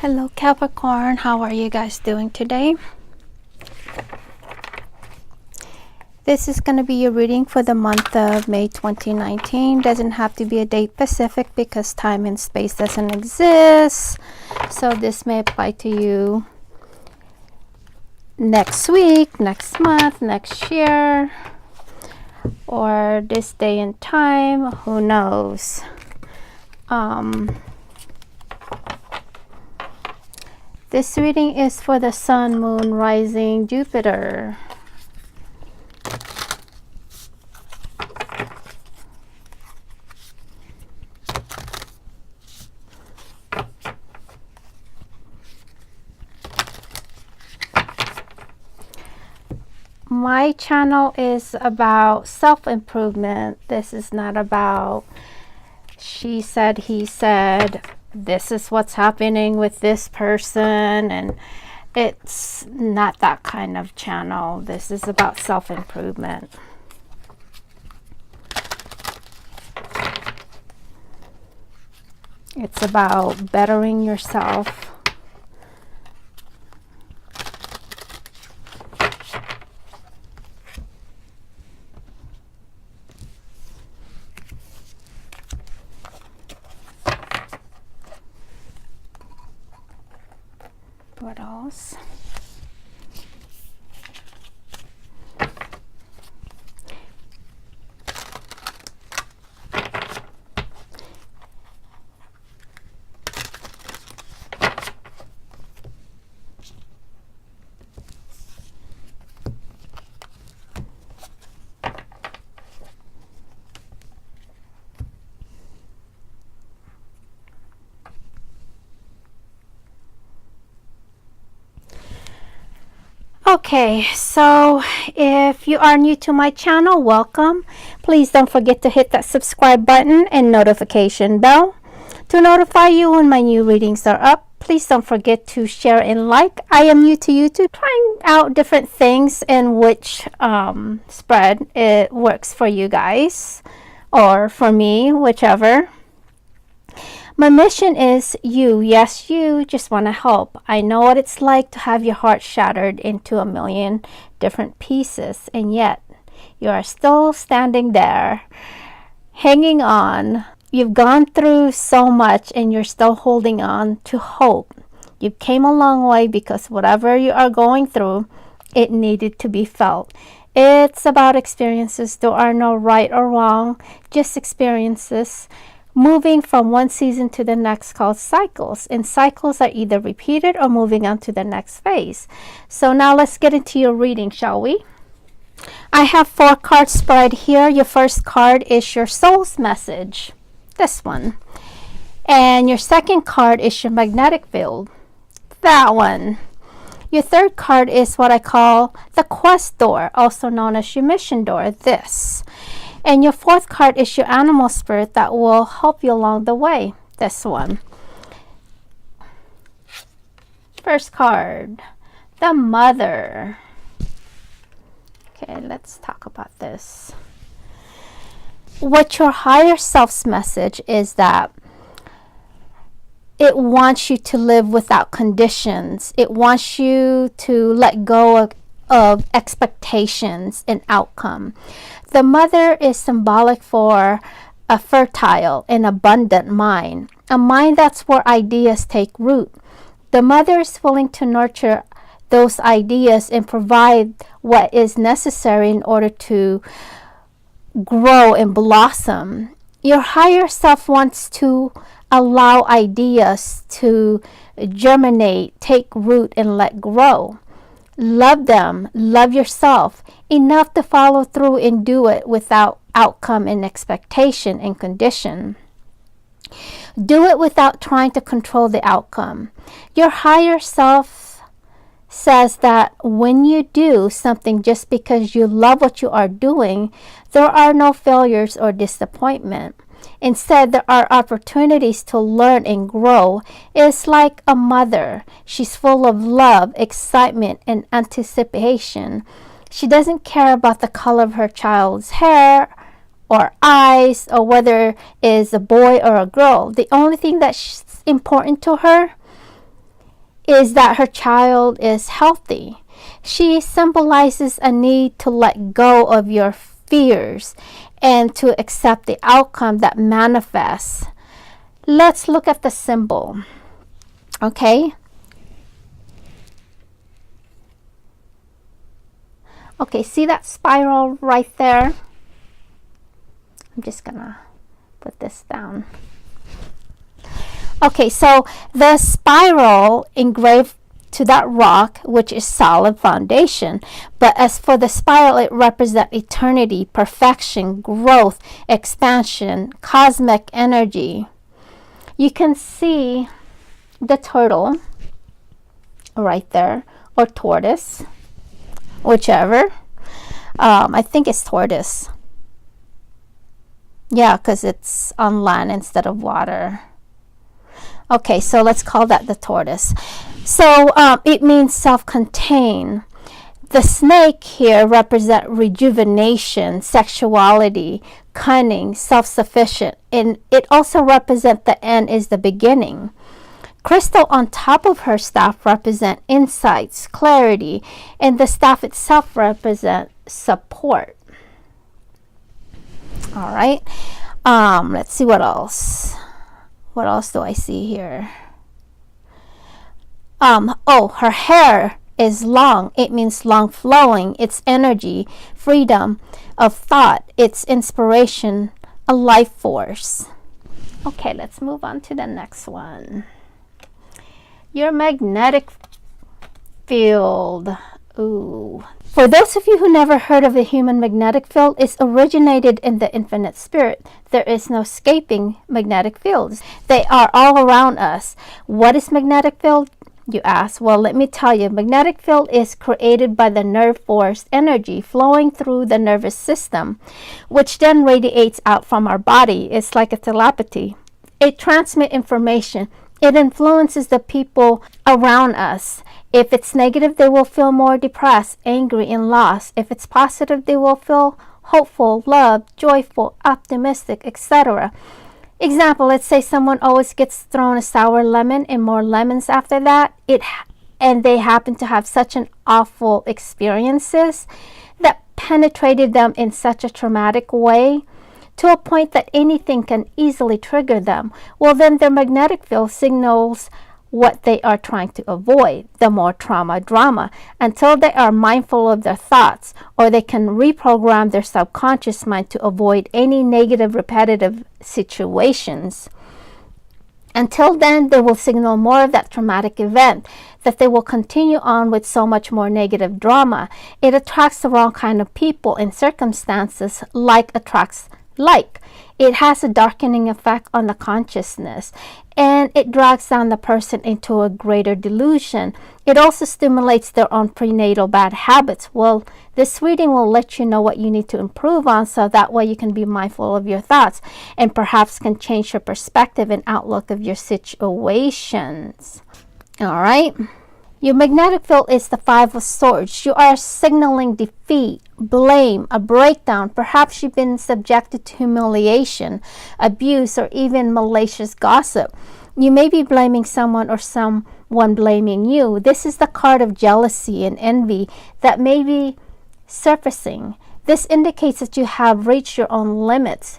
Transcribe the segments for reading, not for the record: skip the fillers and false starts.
Hello Capricorn, how are you guys doing today? This is going to be your reading for the month of May 2019. Doesn't have to be a date specific because time and space doesn't exist. So this may apply to you next week, next month, next year, or this day and time. Who knows? This reading is for the Sun, Moon, Rising, Jupiter. My channel is about self-improvement. This is not about she said, he said, this is what's happening with this person, and it's not that kind of channel. This is about self-improvement. It's about bettering yourself. What else? Okay, so if you are new to my channel, welcome. Please don't forget to hit that subscribe button and notification bell to notify you when my new readings are up. Please don't forget to share and like. I am new to YouTube, trying out different things in which spread it works for you guys, or for me, whichever. My mission is you, yes, you just want to help. I know what it's like to have your heart shattered into a million different pieces, and yet you are still standing there, hanging on. You've gone through so much and you're still holding on to hope. You came a long way because whatever you are going through, it needed to be felt. It's about experiences. There are no right or wrong, just experiences. Moving from one season to the next called cycles, and cycles are either repeated or moving on to the next phase. So now let's get into your reading, shall we? I have 4 cards spread here. Your first card is your soul's message, this one, and your second card is your magnetic field, that one. Your third card is what I call the quest door, also known as your mission door, this. And your fourth card is your animal spirit that will help you along the way, this one. First card, the mother. Okay, let's talk about this. What your higher self's message is that it wants you to live without conditions. It wants you to let go of expectations and outcome. The mother is symbolic for a fertile and abundant mind, a mind that's where ideas take root. The mother is willing to nurture those ideas and provide what is necessary in order to grow and blossom. Your higher self wants to allow ideas to germinate, take root, and let grow. Love them, love yourself enough to follow through and do it without outcome and expectation and condition. Do it without trying to control the outcome. Your higher self says that when you do something just because you love what you are doing, there are no failures or disappointment. Instead, there are opportunities to learn and grow. It's like a mother. She's full of love, excitement, and anticipation. She doesn't care about the color of her child's hair or eyes or whether it is a boy or a girl. The only thing that's important to her is that her child is healthy. She symbolizes a need to let go of your fears and to accept the outcome that manifests. Let's look at the symbol. Okay. Okay, see that spiral right there? I'm just gonna put this down. Okay, so the spiral engraved to that rock, which is solid foundation. But as for the spiral, it represents eternity, perfection, growth, expansion, cosmic energy. You can see the turtle right there, or tortoise, whichever. I think it's tortoise. Yeah, because it's on land instead of water. Okay, so let's call that the tortoise. So it means self-contained. The snake here represents rejuvenation, sexuality, cunning, self-sufficient. And it also represents the end is the beginning. Crystal on top of her staff represent insights, clarity, and the staff itself represent support. All right. Let's see what else. What else do I see here? Oh, her hair is long. It means long flowing. It's energy, freedom of thought. It's inspiration, a life force. Okay, let's move on to the next one. Your magnetic field. Ooh. For those of you who never heard of the human magnetic field, it's originated in the infinite spirit. There is no escaping magnetic fields. They are all around us. What is magnetic field, you ask? Well, let me tell you. Magnetic field is created by the nerve force energy flowing through the nervous system, which then radiates out from our body. It's like a telepathy. It transmits information. It influences the people around us. If it's negative, they will feel more depressed, angry, and lost. If it's positive, they will feel hopeful, loved, joyful, optimistic, etc. Example, let's say someone always gets thrown a sour lemon and more lemons after that, and they happen to have such an awful experiences that penetrated them in such a traumatic way, to a point that anything can easily trigger them. Well, then their magnetic field signals what they are trying to avoid, the more trauma, drama, until they are mindful of their thoughts, or they can reprogram their subconscious mind to avoid any negative, repetitive situations. Until then, they will signal more of that traumatic event, that they will continue on with so much more negative drama. It attracts the wrong kind of people and circumstances, like attracts like. It has a darkening effect on the consciousness, and it drags down the person into a greater delusion. It also stimulates their own prenatal bad habits. Well, this reading will let you know what you need to improve on, so that way you can be mindful of your thoughts and perhaps can change your perspective and outlook of your situations. All right. Your magnetic field is the Five of Swords. You are signaling defeat, blame, a breakdown. Perhaps you've been subjected to humiliation, abuse, or even malicious gossip. You may be blaming someone or someone blaming you. This is the card of jealousy and envy that may be surfacing. This indicates that you have reached your own limits.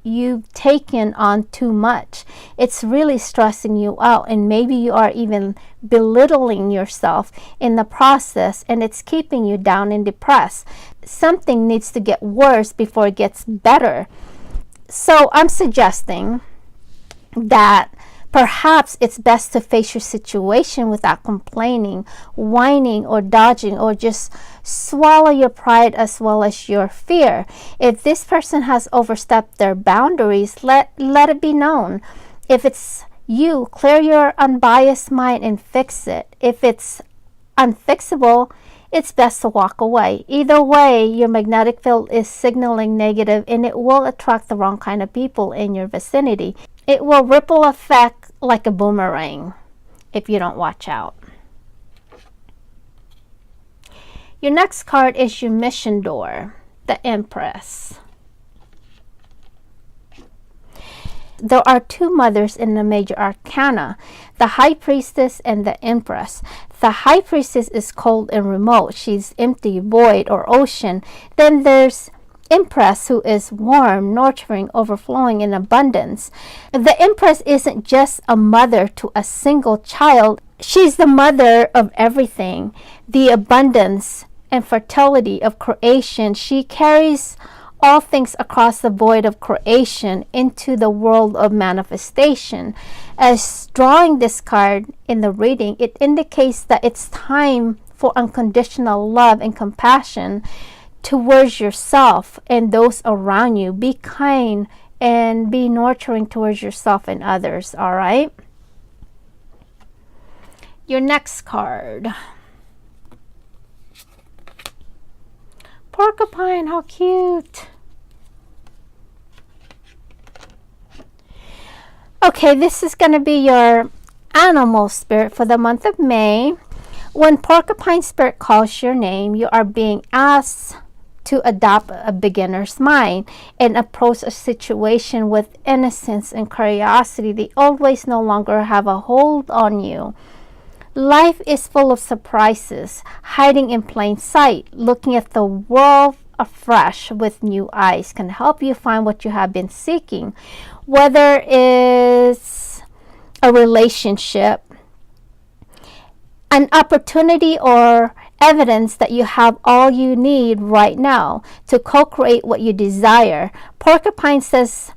You've taken on too much. It's really stressing you out, and maybe you are even belittling yourself in the process, and it's keeping you down and depressed. Something needs to get worse before it gets better. So I'm suggesting that perhaps it's best to face your situation without complaining, whining, or dodging, or just swallow your pride as well as your fear. If this person has overstepped their boundaries, let it be known. If it's you, clear your unbiased mind and fix it. If it's unfixable, it's best to walk away. Either way, your magnetic field is signaling negative, and it will attract the wrong kind of people in your vicinity. It will ripple effect like a boomerang if you don't watch out. Your next card is your mission door, the Empress. There are two mothers in the major arcana, the high priestess and the empress. The high priestess is cold and remote. She's empty, void, or ocean. Then there's empress, who is warm, nurturing, overflowing in abundance. The empress isn't just a mother to a single child. She's the mother of everything, the abundance and fertility of creation. She carries all things across the void of creation into the world of manifestation. As drawing this card in the reading, it indicates that it's time for unconditional love and compassion towards yourself and those around you. Be kind and be nurturing towards yourself and others, all right? Your next card. Porcupine, how cute. Okay, this is going to be your animal spirit for the month of May. When porcupine spirit calls your name, you are being asked to adopt a beginner's mind and approach a situation with innocence and curiosity. They always no longer have a hold on you. Life is full of surprises, hiding in plain sight. Looking at the world afresh with new eyes can help you find what you have been seeking, whether it's a relationship, an opportunity, or evidence that you have all you need right now to co-create what you desire. Porcupine says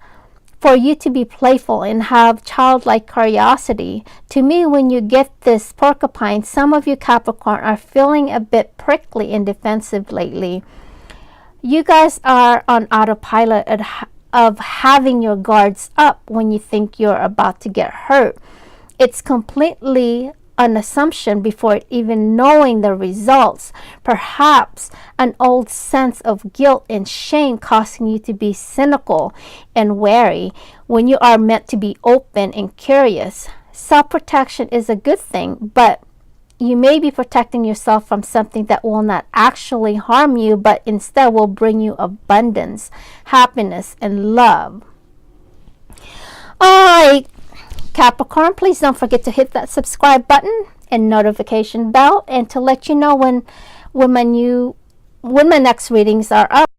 for you to be playful and have childlike curiosity. To me, when you get this porcupine, some of you Capricorn are feeling a bit prickly and defensive lately. You guys are on autopilot of having your guards up when you think you're about to get hurt. It's completely an assumption before even knowing the results. Perhaps an old sense of guilt and shame causing you to be cynical and wary when you are meant to be open and curious. Self-protection is a good thing, but you may be protecting yourself from something that will not actually harm you, but instead will bring you abundance, happiness, and love. All right, Capricorn, please don't forget to hit that subscribe button and notification bell, and to let you know when my next readings are up.